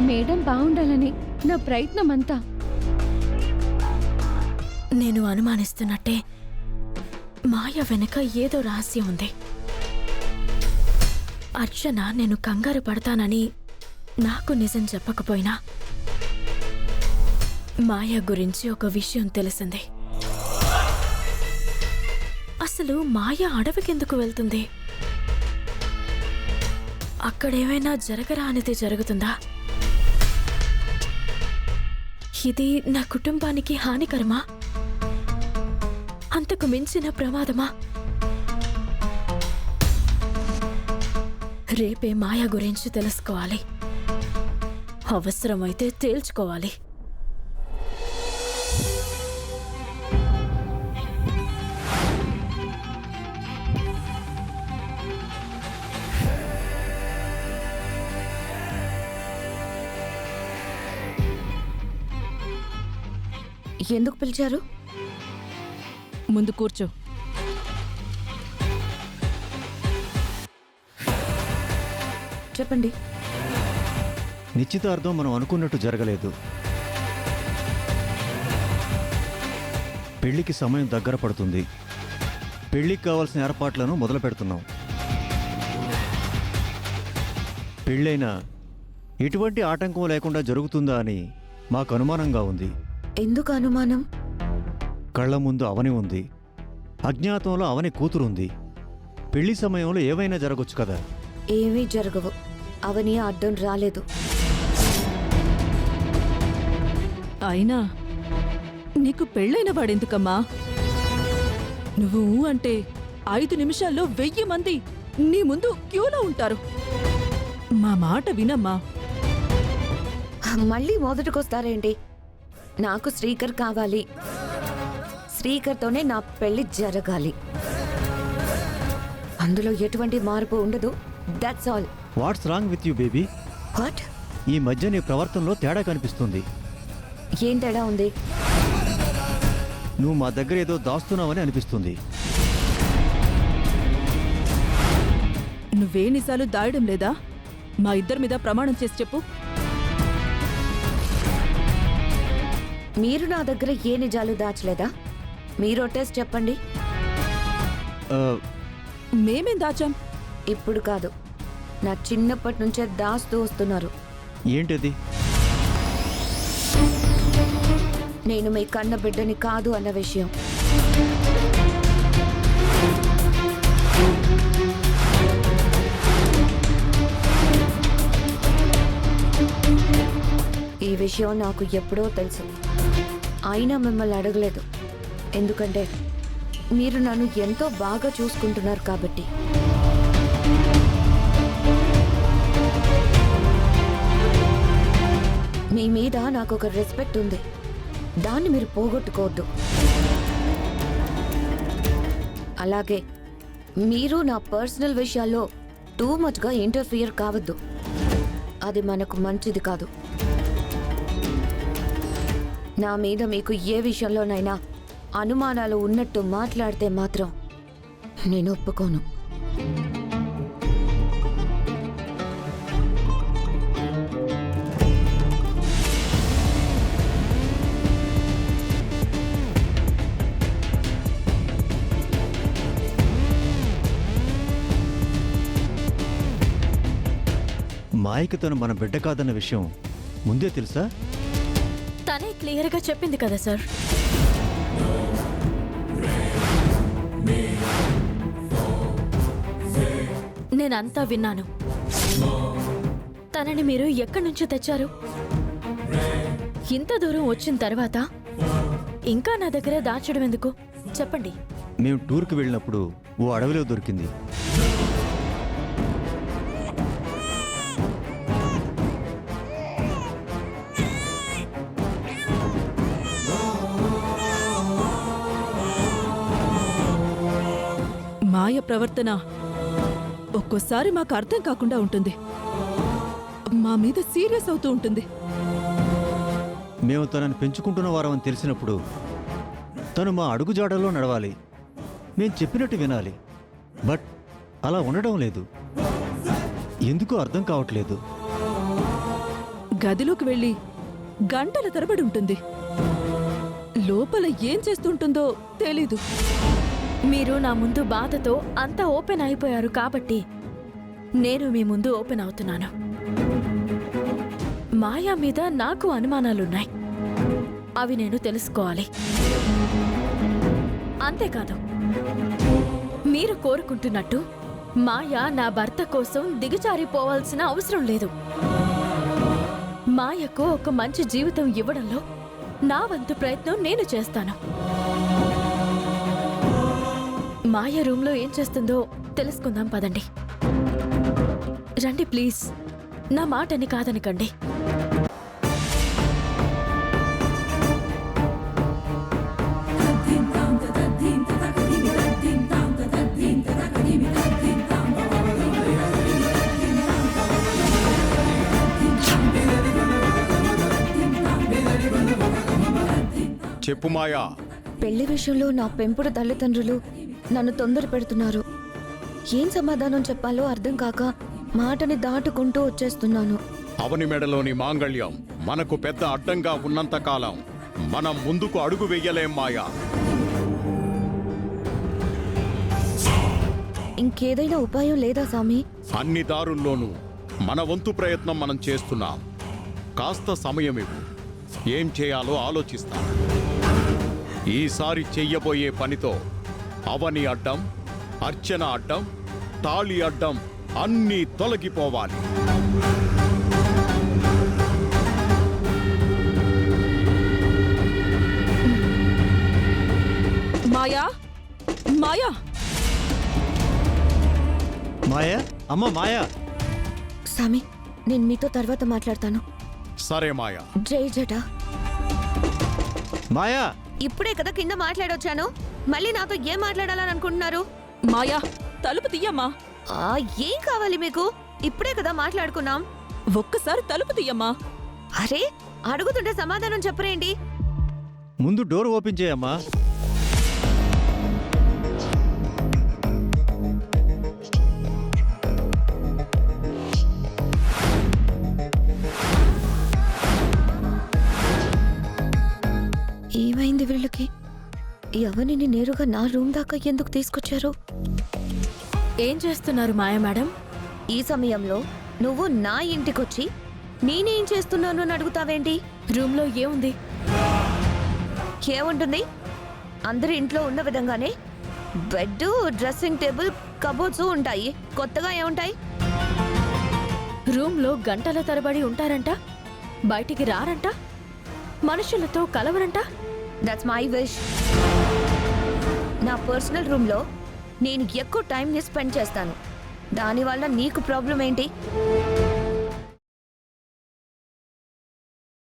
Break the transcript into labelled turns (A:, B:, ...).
A: Madam బాగుండాలని నా ప్రయత్నం అంతా.
B: నేను అనుమానిస్తున్నట్టే మాయ వెనుక ఏదో రహస్యం ఉంది. అర్చన నేను కంగారు పడతానని నాకు నిజం చెప్పకపోయినా మాయ గురించి ఒక విషయం తెలిసింది. అసలు మాయ అడవికెందుకు వెళ్తుంది? అక్కడేమైనా జరగరానిది జరుగుతుందా? ఇది నా కుటుంబానికి హానికరమా? అంతకు మించిన ప్రమాదమా? రేపే మాయ గురించి తెలుసుకోవాలి. అవసరమైతే తేల్చుకోవాలి.
A: ఎందుకు పిలిచారు?
C: ముందు కూర్చో.
A: చెప్పండి.
D: నిశ్చితార్థం మనం అనుకున్నట్టు జరగలేదు. పెళ్లికి సమయం దగ్గర పడుతుంది. పెళ్లికి కావాల్సిన ఏర్పాట్లను మొదలు పెడుతున్నాం. పెళ్ళైనా ఎటువంటి ఆటంకం లేకుండా జరుగుతుందా అని మాకు అనుమానంగా ఉంది.
A: ఎందుకు అనుమానం?
D: కళ్ల ముందు అవని ఉంది, అజ్ఞాతంలో అవని కూతురుంది. పెళ్లి సమయంలో ఏవైనా జరగొచ్చు కదా.
A: ఏమీ జరగవు. అవని అడ్డం రాలేదు.
C: అయినా నీకు పెళ్ళైన వాడెందుకమ్మా? నువ్వు అంటే 5 నిమిషాల్లో 1000 మంది నీ ముందు క్యూలో ఉంటారు. మా మాట వినమ్మా.
A: మళ్ళీ మొదటికొస్తారేంటి? నాకు శ్రీకర్ కావాలి. శ్రీకర్తోనే నా పెళ్లి జరగాలి. అందులో ఎటువంటి మార్పు ఉండదు. That's all.
D: What's wrong with you baby?
A: What?
D: ఈ మధ్య నీ ప్రవర్తనలో తేడా కనిపిస్తుంది.
A: ఏం తేడా ఉంది?
D: నువ్వు మా దగ్గర ఏదో దాస్తున్నావని అనిపిస్తుంది.
C: నువ్వే నిజాలు దాయడం లేదా? మా ఇద్దరి మీద ప్రమాణం చేసి చెప్పు.
A: మీరు నా దగ్గర ఏ నిజాలు దాచలేదా? మీరు టెస్ట్ చెప్పండి.
C: మేమేం దాచాం?
A: ఇప్పుడు కాదు, నా చిన్నప్పటి నుంచే దాస్తూ వస్తున్నారు.
D: ఏంటది?
A: నేను మీ కన్న బిడ్డని కాదు అన్న విషయం. ఈ విషయం నాకు ఎప్పుడో తెలుసు. అయినా మిమ్మల్ని అడగలేదు. ఎందుకంటే మీరు నన్ను ఎంతో బాగా చూసుకుంటున్నారు కాబట్టి. మీ మీద నాకు ఒక రెస్పెక్ట్ ఉంది. దాన్ని మీరు పోగొట్టుకోవద్దు. అలాగే మీరు నా పర్సనల్ విషయాల్లో టూ మచ్గా ఇంటర్ఫియర్ కావద్దు. అది మనకు మంచిది కాదు. నా మీద మీకు ఏ విషయంలోనైనా అనుమానాలు ఉన్నట్టు మాట్లాడితే మాత్రం నేను ఒప్పుకోను.
D: మాయకి తను మన బిడ్డ కాదన్న విషయం ముందే తెలుసా?
B: తనే క్లియర్గా చెప్పింది కదా సార్. నేనంతా విన్నాను. తనని మీరు ఎక్కడి నుంచి తెచ్చారు? ఇంత దూరం వచ్చిన తర్వాత ఇంకా నా దగ్గర దాచడం ఎందుకు? చెప్పండి.
D: మేము టూర్కి వెళ్ళినప్పుడు ఓ అడవిలో దొరికింది.
C: మాయ ప్రవర్తన ఒక్కోసారి మాకు అర్థం కాకుండా ఉంటుంది. మా మీద సీరియస్ అవుతూ ఉంటుంది.
D: మేము తనని పెంచుకుంటున్న వారమని తెలిసినప్పుడు తను మా అడుగుజాడల్లో నడవాలి. మేము చెప్పినట్టు వినాలి. బట్ అలా ఉండడం లేదు. ఎందుకో అర్థం కావట్లేదు.
C: గదిలోకి వెళ్ళి గంటల తరబడి ఉంటుంది. లోపల ఏం చేస్తుంటుందో తెలీదు.
B: మీరు నా ముందు బాధతో అంతా ఓపెన్ అయిపోయారు కాబట్టి నేను మీ ముందు ఓపెన్ అవుతున్నాను. మాయా మీద నాకు అనుమానాలున్నాయి. అవి నేను తెలుసుకోవాలి. అంతేకాదు, మీరు కోరుకుంటున్నట్టు మాయా నా భర్త కోసం దిగజారిపోవాల్సిన అవసరం లేదు. మాయకు ఒక మంచి జీవితం ఇవ్వడంలో నా వంతు ప్రయత్నం నేను చేస్తాను. మాయ రూమ్లో ఏం చేస్తుందో తెలుసుకుందాం పదండి. రండి ప్లీజ్, నా మాటని కాదనకండి.
E: చెప్పు మాయా.
A: పెళ్లి విషయంలో నా పెంపుడు తల్లిదండ్రులు నన్ను తొందర పెడుతున్నారు. ఏం సమాధానం చెప్పాలో అర్థం కాక మాటని దాటుకుంటూ వచ్చేస్తున్నాను.
E: అవని మెడలోని మాంగళ్యం మనకు పెద్ద అడ్డంగా ఉన్నంతకాలం మనం ముందుకు అడుగు వెయ్యలేం మాయా.
A: ఇంకేదైనా ఉపాయం లేదా సామి?
E: అన్ని దారుల్లోనూ మన వంతు ప్రయత్నం మనం చేస్తున్నాం. కాస్త సమయం ఇవ్వు, ఏం చేయాలో ఆలోచిస్తాను. ఈసారి చెయ్యబోయే పనితో అవని అడ్డం, అర్చన అడ్డం, తాళి అడ్డం అన్నీ తొలగిపోవాలి.
C: మాయా, మాయా,
D: మాయా, అమ్మ మాయా.
A: సామి, నేను మీతో తర్వాత మాట్లాడతాను.
E: సరే మాయా.
A: జై జట.
D: మాయా,
A: ఇప్పుడే కదా కింద మాట్లాడొచ్చాను, మళ్ళీ నాతో ఏం మాట్లాడాలని అనుకుంటున్నారు?
C: మాయా, తలుపు తీయమ్మా.
A: ఏం కావాలి మీకు? ఇప్పుడే కదా మాట్లాడుకున్నాం.
C: ఒక్కసారి తలుపు తీయమ్మా.
A: అరే, అడుగుతుంటే సమాధానం చెప్పరేంటి?
D: ముందు డోర్ ఓపెన్ చేయమ్మా.
A: ఏమైంది వీళ్ళకి? ఎవరిని నేరుగా నా రూమ్ దాకా ఎందుకు తీసుకొచ్చారు?
B: ఏం చేస్తున్నారు మాయా మేడం?
A: ఈ సమయంలో నువ్వు నా ఇంటికొచ్చి నేనేం చేస్తున్నాను అని అడుగుతావేంటి?
B: రూమ్లో ఏముంది?
A: ఏముంటుంది? అందరి ఇంట్లో ఉన్న విధంగానే బెడ్, డ్రెస్సింగ్ టేబుల్, కబోర్డ్స్ ఉంటాయి. కొత్తగా ఏముంటాయి?
B: రూమ్లో గంటల తరబడి ఉంటారంట, బయటికి రారంట, మనుషులతో కలవరంట.
A: That's my wish. నా పర్సనల్ రూమ్లో నేను ఎక్కువ టైంని స్పెండ్ చేస్తాను. దానివల్ల నీకు ప్రాబ్లం ఏంటి?